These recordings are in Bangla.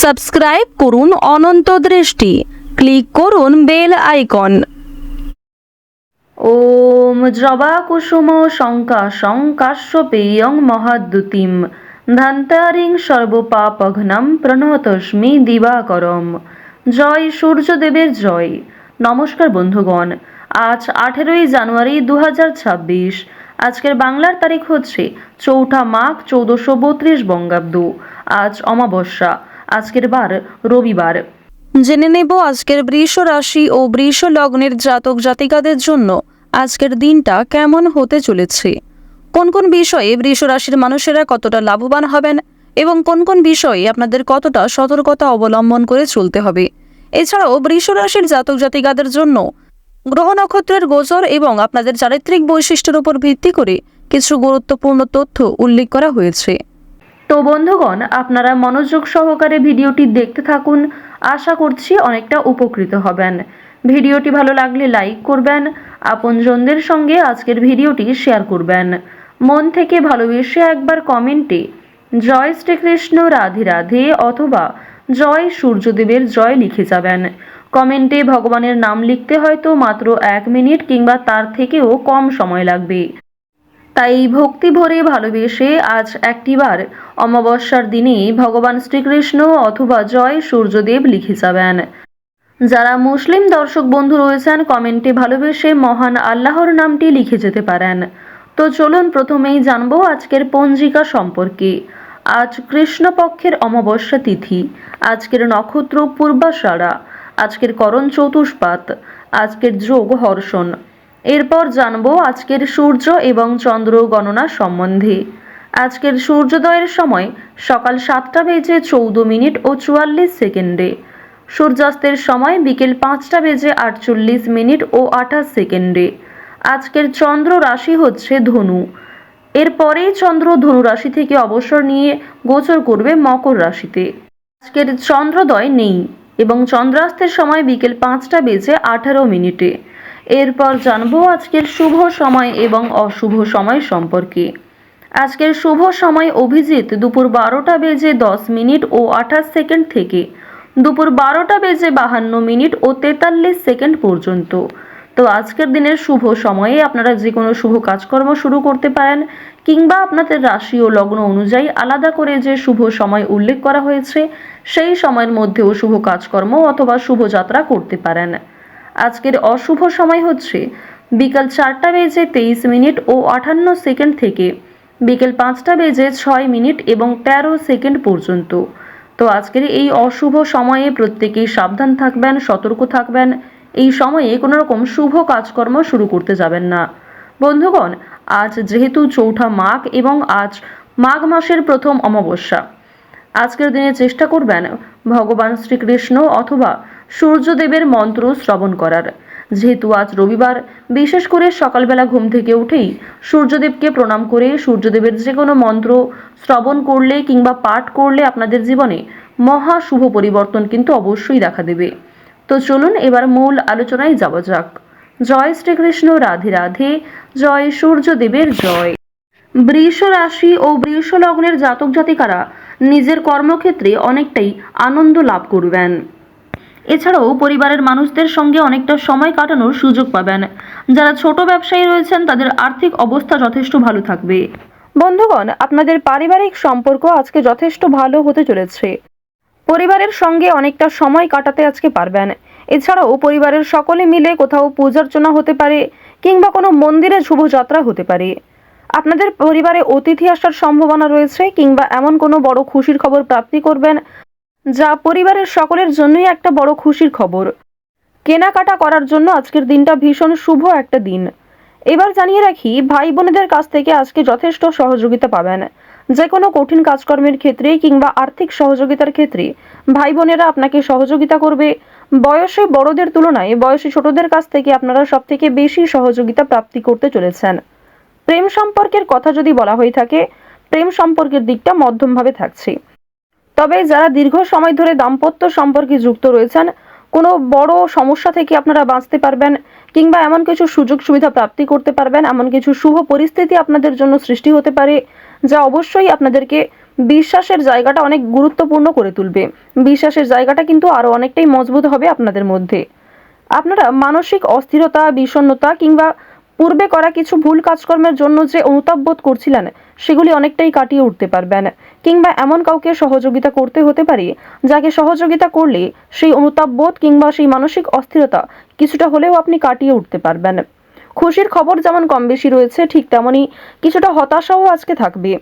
সাবস্ক্রাইব করুন অনন্ত দৃষ্টি, ক্লিক করুন বেল আইকন। ওম জবা কুসুম শঙ্কাশং কাশ্যপেয়ং মহাদ্যুতিম ধান্তারিং সর্বপাপঘ্নম প্রণতস্মি দিবাকরম। জয় সূর্যদেবের জয়। নমস্কার বন্ধুগণ, আজ 18ই জানুয়ারি 2026। আজকের বাংলার তারিখ হচ্ছে 4 মাঘ 1432 বঙ্গাব্দ। আজ অমাবস্যা। আজকের বার রবিবার। জেনে নেব আজকের বৃষ রাশি ও বৃষ লগ্নের জাতক জাতিকাদের জন্য আজকের দিনটা কেমন হতে চলেছে, কোন কোন বিষয়ে বৃষ রাশির মানুষেরা কতটা লাভবান হবেন এবং কোন কোন বিষয়ে আপনাদের কতটা সতর্কতা অবলম্বন করে চলতে হবে। এছাড়াও বৃষ রাশির জাতক জাতিকাদের জন্য গ্রহ নক্ষত্রের গোচর এবং আপনাদের চারিত্রিক বৈশিষ্ট্যের উপর ভিত্তি করে কিছু গুরুত্বপূর্ণ তথ্য উল্লেখ করা হয়েছে। তো বন্ধুগণ, আপনারা মনোযোগ সহকারে ভিডিওটি দেখতে থাকুন। আশা করছি অনেকটা উপকৃত হবেন। ভিডিওটি ভালো লাগলে লাইক করবেন, আপনজনদের সঙ্গে আজকের ভিডিওটি শেয়ার করবেন। মন থেকে ভালোবেসে একবার কমেন্টে জয় শ্রীকৃষ্ণ রাধে রাধে অথবা জয় সূর্যদেবের জয় লিখে যাবেন। কমেন্টে ভগবানের নাম লিখতে হয়তো মাত্র 1 মিনিট কিংবা তার থেকেও কম সময় লাগবে। তাই ভক্তি ভরে ভালোবেসে আজ একটিবার অমাবস্যার দিনে ভগবান শ্রীকৃষ্ণ অথবা জয় সূর্যদেব লিখে যাবেন। যারা মুসলিম দর্শক বন্ধু রয়েছেন, কমেন্টে ভালোবেসে মহান আল্লাহর নামটি লিখে যেতে পারেন। তো চলুন প্রথমেই জানবো আজকের পঞ্জিকা সম্পর্কে। আজ কৃষ্ণপক্ষের অমাবস্যা তিথি। আজকের নক্ষত্র পূর্বাষাঢ়া। আজকের করণ চতুষ্পাত। আজকের যোগ হর্ষণ। এরপর জানবো আজকের সূর্য এবং চন্দ্র গণনা সম্বন্ধে। আজকের সূর্যোদয়ের সময় সকাল 7টা বেজে 14 মিনিট ও 44 সেকেন্ডে। সূর্যাস্তের সময় বিকেল 5টা বেজে 48 মিনিট ও 28 সেকেন্ডে। আজকের চন্দ্র রাশি হচ্ছে ধনু। এরপরেই চন্দ্র ধনু রাশি থেকে অবসর নিয়ে গোচর করবে মকর রাশিতে। আজকের চন্দ্রোদয় নেই এবং চন্দ্রাস্তের সময় বিকেল 5টা বেজে 18 মিনিটে। এরপর জানবো আজকের শুভ সময় এবং অশুভ সময় সম্পর্কে। আজকের শুভ সময় অভিজিৎ দুপুর 12টা বেজে 10 মিনিট ও 28 সেকেন্ড থেকে দুপুর 12টা বেজে 52 মিনিট ও 43 সেকেন্ড পর্যন্ত। তো আজকের দিনের শুভ সময়ে আপনারা যে কোনো শুভ কাজকর্ম শুরু করতে পারেন, কিংবা আপনাদের রাশি ও লগ্ন অনুযায়ী আলাদা করে যে শুভ সময় উল্লেখ করা হয়েছে সেই সময়ের মধ্যেও শুভ কাজকর্ম অথবা শুভযাত্রা করতে পারেন। আজকের অশুভ সময় হচ্ছে বিকাল 4টা বেজে 23 মিনিট ও 58 সেকেন্ড থেকে বিকেল 5টা বেজে 6 মিনিট এবং 13 সেকেন্ড পর্যন্ত। তো আজকের এই অশুভ সময়ে প্রত্যেকেই সাবধান থাকবেন, সতর্ক থাকবেন। এই সময়ে কোনো রকম শুভ কাজকর্ম শুরু করতে যাবেন না। বন্ধুগণ, আজ যেহেতু 4 মাঘ এবং আজ মাঘ মাসের প্রথম অমাবস্যা, আজকের দিনে চেষ্টা করবেন ভগবান শ্রীকৃষ্ণ অথবা সূর্যদেবের মন্ত্র শ্রবণ করার। যেহেতু আজ রবিবার, বিশেষ করে সকালবেলা ঘুম থেকে উঠেই সূর্যদেবকে প্রণাম করে সূর্যদেবের যে কোনো মন্ত্র শ্রবণ করলে কিংবা পাঠ করলে আপনাদের জীবনে মহা শুভ পরিবর্তন কিন্তু অবশ্যই দেখা দেবে। তো চলুন এবার মূল আলোচনায় যাওয়া যাক। জয় শ্রীকৃষ্ণ রাধে রাধে, জয় সূর্যদেবের জয়। বৃষ রাশি ও বৃষ লগ্নের জাতক জাতিকারা নিজের কর্মক্ষেত্রে অনেকটাই আনন্দ লাভ করবেন। এছাড়াও পরিবারের মানুষদের সঙ্গে অনেকটা সময় কাটানোর সুযোগ পাবেন। যারা ছোট ব্যবসায়ী রয়েছেন তাদের আর্থিক অবস্থা যথেষ্ট ভালো থাকবে। বন্ধুগণ, আপনাদের পারিবারিক সম্পর্ক আজকে যথেষ্ট ভালো হতে চলেছে। পরিবারের সঙ্গে অনেকটা সময় কাটাতে আজকে পারবেন। এছাড়াও পরিবারের সকলে মিলে কোথাও পূজার্চনা হতে পারে কিংবা কোনো মন্দিরে শুভযাত্রা হতে পারে। আপনাদের পরিবারে অতিথি আসার সম্ভাবনা রয়েছে কিংবা এমন কোনো বড় খুশির খবর প্রাপ্তি করবেন যা পরিবারের সকলের জন্যই একটা বড় খুশির খবর। কেনাকাটা করার জন্য আজকের দিনটা ভীষণ শুভ একটা দিন। এবার জানিয়ে রাখি, ভাই বোনেদের কাছ থেকে আজকে যথেষ্ট সহযোগিতা পাবেন। যে কোনো কঠিন কাজকর্মের ক্ষেত্রে কিংবা আর্থিক সহযোগিতার ক্ষেত্রে ভাই বোনেরা আপনাকে সহযোগিতা করবে। বয়সে বড়দের তুলনায় বয়সী ছোটদের কাছ থেকে আপনারা সব থেকে বেশি সহযোগিতা প্রাপ্তি করতে চলেছেন। প্রেম সম্পর্কের কথা যদি বলা হয়ে থাকে, প্রেম সম্পর্কের দিকটা মধ্যমভাবে থাকছে। তবে যারা দীর্ঘ সময় ধরে দাম্পত্য সম্পর্কে যুক্ত রয়েছেন, কোনো বড় সমস্যা থেকে আপনারা বাঁচতে পারবেন কিংবা এমন কিছু সুযোগ সুবিধা প্রাপ্তি করতে পারবেন, এমন কিছু শুভ পরিস্থিতি আপনাদের জন্য সৃষ্টি হতে পারে যা অবশ্যই আপনাদেরকে বিশ্বাসের জায়গাটা অনেক গুরুত্বপূর্ণ করে তুলবে। বিশ্বাসের জায়গাটা কিন্তু আরও অনেকটাই মজবুত হবে আপনাদের মধ্যে। আপনারা মানসিক অস্থিরতা, বিষণ্ণতা কিংবা পূর্বে করা কিছু ভুল কাজকর্মের জন্য যে অনুতাপ বোধ করছিলেন সেগুলি অনেকটাই কাটিয়ে উঠতে পারবেন। কিংবা এমন কাউকে সহযোগিতা করতে হতে পারে যাকে সহযোগিতা করলে সেই অনুতাপ বোধ কিংবা সেই মানসিক অস্থিরতা কিছুটা হলেও আপনি কাটিয়ে উঠতে পারবেন। খুশির খবর যেমন কম বেশি রয়েছে, ঠিক তেমনই কিছুটা হতাশাও আজকে থাকবে।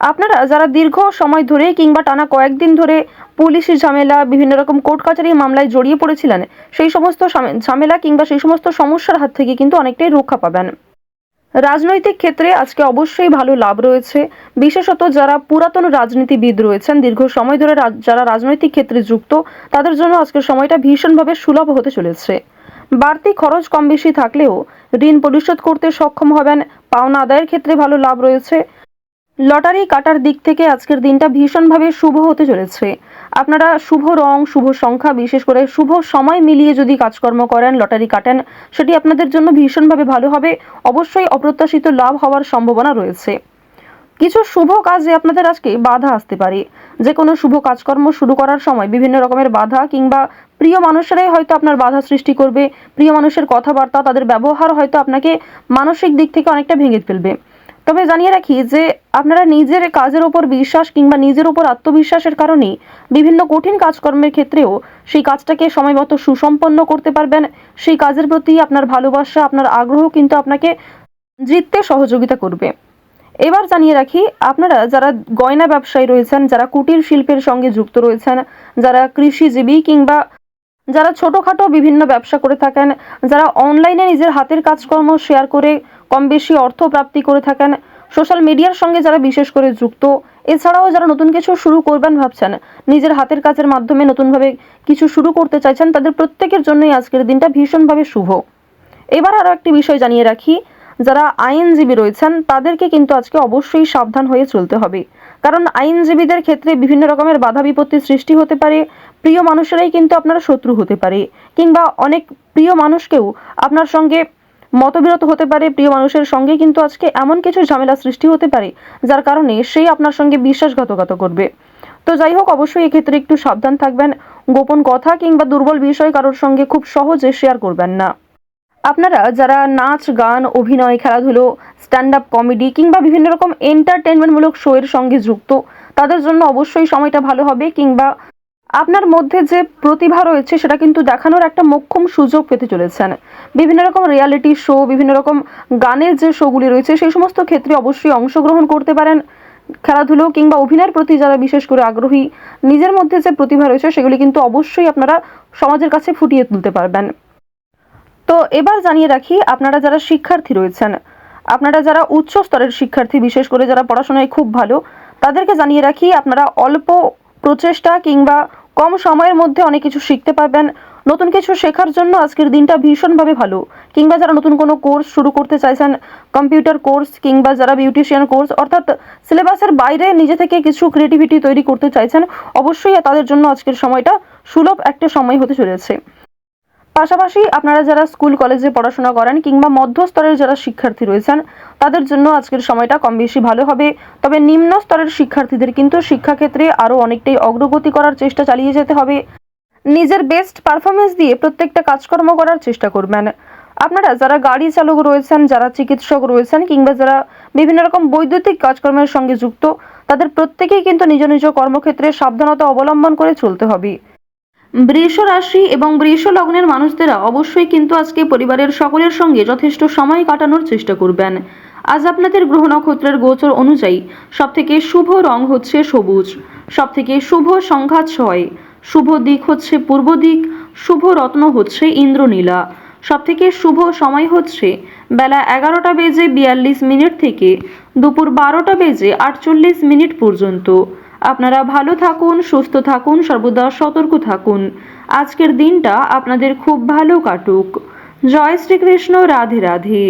আপনারা যারা দীর্ঘ সময় ধরে কিংবা টানা কয়েকদিন ধরে পুলিশি ঝামেলা, বিভিন্ন রকম কোর্ট কাচারি মামলায় জড়িয়ে পড়েছিলেন, সেই সমস্ত ঝামেলা কিংবা সেই সমস্ত সমস্যার হাত থেকে কিন্তু অনেকটাই রক্ষা পাবেন। রাজনৈতিক ক্ষেত্রে আজকে অবশ্যই ভালো লাভ রয়েছে। বিশেষত যারা পুরাতন রাজনীতিবিদ রয়েছেন, দীর্ঘ সময় ধরে যারা রাজনৈতিক ক্ষেত্রে যুক্ত, তাদের জন্য আজকের সময়টা ভীষণভাবে সুলভ হতে চলেছে। বাড়তি খরচ কম বেশি থাকলেও ঋণ পরিশোধ করতে সক্ষম হবেন। পাওনা আদায়ের ক্ষেত্রে ভালো লাভ রয়েছে। লটারি কাটার দিক থেকে আজকের দিনটা ভীষণভাবে শুভ হতে চলেছে। আপনারা শুভ রং, শুভ সংখ্যা, বিশেষ করে শুভ সময় মিলিয়ে যদি কাজকর্ম করেন, লটারি কাটেন, সেটি আপনাদের জন্য ভীষণভাবে ভালো হবে। অবশ্যই অপ্রত্যাশিত লাভ হওয়ার সম্ভাবনা রয়েছে। কিছু শুভ কাজে আপনাদের আজকে বাধা আসতে পারে। যে কোনো শুভ কাজকর্ম শুরু করার সময় বিভিন্ন রকমের বাধা কিংবা প্রিয় মানুষেরাই হয়তো আপনার বাধা সৃষ্টি করবে। প্রিয় মানুষের কথাবার্তা, তাদের ব্যবহার হয়তো আপনাকে মানসিক দিক থেকে অনেকটা ভেঙে ফেলবে। তবে জানিয়ে রাখি যে আপনারা নিজের কাজের ওপর বিশ্বাস কিংবা নিজের ওপর আত্মবিশ্বাসের কারণেই বিভিন্ন কঠিন কাজকর্মের ক্ষেত্রেও সেই কাজটাকে সময়মতো সুসম্পন্ন করতে পারবেন। সেই কাজের প্রতি আপনার ভালোবাসা, আপনার আগ্রহ কিন্তু আপনাকে জিততে সহযোগিতা করবে। এবার জানিয়ে রাখি, আপনারা যারা গয়না ব্যবসায়ী রয়েছেন, যারা কুটির শিল্পের সঙ্গে যুক্ত রয়েছেন, যারা কৃষিজীবী কিংবা যারা ছোটোখাটো বিভিন্ন ব্যবসা করে থাকেন, যারা অনলাইনে নিজের হাতের কাজকর্ম শেয়ার করে কম বেশি অর্থ প্রাপ্তি করে থাকেন, সোশ্যাল মিডিয়ার সঙ্গে যারা বিশেষ করে যুক্ত, এছাড়াও যারা নতুন কিছু শুরু করবেন ভাবছেন, নিজের হাতের কাজের মাধ্যমে নতুনভাবে কিছু শুরু করতে চাইছেন, তাদের প্রত্যেকের জন্যই আজকের দিনটা ভীষণভাবে শুভ। এবার আরও একটি বিষয় জানিয়ে রাখি, যারা আইনজীবী রয়েছেন তাদেরকে কিন্তু আজকে অবশ্যই সাবধান হয়ে চলতে হবে। কারণ আইনজীবীদের ক্ষেত্রে বিভিন্ন রকমের বাধা বিপত্তির সৃষ্টি হতে পারে। প্রিয় মানুষেরাই কিন্তু আপনার শত্রু হতে পারে, কিংবা অনেক প্রিয় মানুষকেও আপনার সঙ্গে মতবিরোধ হতে পারে। প্রিয় মানুষের সঙ্গে কিন্তু আজকে এমন কিছু ঝামেলা সৃষ্টি হতে পারে যার কারণে সেই আপনার সঙ্গে বিশ্বাসঘাতকতা করবে। তো যাই হোক, অবশ্যই এক্ষেত্রে একটু সাবধান থাকবেন। গোপন কথা কিংবা দুর্বল বিষয় কারোর সঙ্গে খুব সহজে শেয়ার করবেন না। আপনারা যারা নাচ, গান, অভিনয়, খেলাধুলো, স্ট্যান্ড আপ কমেডি কিংবা বিভিন্ন রকম এন্টারটেনমেন্টমূলক শো এর সঙ্গে যুক্ত, তাদের জন্য অবশ্যই সময়টা ভালো হবে। কিংবা আপনার মধ্যে যে প্রতিভা রয়েছে সেটা কিন্তু দেখানোর একটা মোক্ষম সুযোগ পেতে চলেছেন। বিভিন্ন রকম রিয়ালিটি শো, বিভিন্ন রকম গানের যে শোগুলি রয়েছে সেই সমস্ত ক্ষেত্রে অবশ্যই অংশগ্রহণ করতে পারেন। খেলাধুলো কিংবা অভিনয়ের প্রতি যারা বিশেষ করে আগ্রহী, নিজের মধ্যে যে প্রতিভা রয়েছে সেগুলি কিন্তু অবশ্যই আপনারা সমাজের কাছে ফুটিয়ে তুলতে পারবেন। তো এবার জানিয়ে রাখি, আপনারা যারা শিক্ষার্থী রয়েছেন, আপনারা যারা উচ্চ স্তরের শিক্ষার্থী, বিশেষ করে যারা পড়াশোনায় খুব ভালো, তাদেরকে জানিয়ে রাখি আপনারা অল্প প্রচেষ্টা কিংবা কম সময়ের মধ্যে অনেক কিছু শিখতে পারবেন। নতুন কিছু শেখার জন্য আজকের দিনটা ভীষণভাবে ভালো। কিংবা যারা নতুন কোনো কোর্স শুরু করতে চাইছেন, কম্পিউটার কোর্স কিংবা যারা বিউটিশিয়ান কোর্স, অর্থাৎ সিলেবাসের বাইরে নিজে থেকে কিছু ক্রিয়েটিভিটি তৈরি করতে চাইছেন, অবশ্যই তাদের জন্য আজকের সময়টা সুলভ একটা সময় হতে চলেছে। পাশাপাশি আপনারা যারা স্কুল কলেজে পড়াশোনা করেন কিংবা মধ্যস্তরের যারা শিক্ষার্থী রয়েছেন, তাদের জন্য আজকের সময়টা কম বেশি ভালো হবে। তবে নিম্ন স্তরের শিক্ষার্থীদের কিন্তু শিক্ষাক্ষেত্রে আরও অনেকটাই অগ্রগতি করার চেষ্টা চালিয়ে যেতে হবে। নিজের বেস্ট পারফরমেন্স দিয়ে প্রত্যেকটা কাজকর্ম করার চেষ্টা করবেন। আপনারা যারা গাড়ি চালক রয়েছেন, যারা চিকিৎসক রয়েছেন কিংবা যারা বিভিন্ন রকম বৈদ্যুতিক কাজকর্মের সঙ্গে যুক্ত, তাদের প্রত্যেকেই কিন্তু নিজ নিজ কর্মক্ষেত্রে সাবধানতা অবলম্বন করে চলতে হবে। বৃষ রাশি এবং বৃষ লগ্নের মানুষদেরা অবশ্যই কিন্তু আজকে পরিবারের সকলের সঙ্গে যথেষ্ট সময় কাটানোর চেষ্টা করবেন। আজ আপনাদের গ্রহ নক্ষত্রের গোচর অনুযায়ী সবথেকে শুভ রং হচ্ছে সবুজ, সবথেকে শুভ সংখ্যা 6, শুভ দিক হচ্ছে পূর্ব দিক, শুভ রত্ন হচ্ছে ইন্দ্রনীলা, সবথেকে শুভ সময় হচ্ছে বেলা 11:42 থেকে দুপুর 12:48 পর্যন্ত। আপনারা ভালো থাকুন, সুস্থ থাকুন, সর্বদা সতর্ক থাকুন। আজকের দিনটা আপনাদের খুব ভালো কাটুক। জয় শ্রীকৃষ্ণ। রাধে রাধে।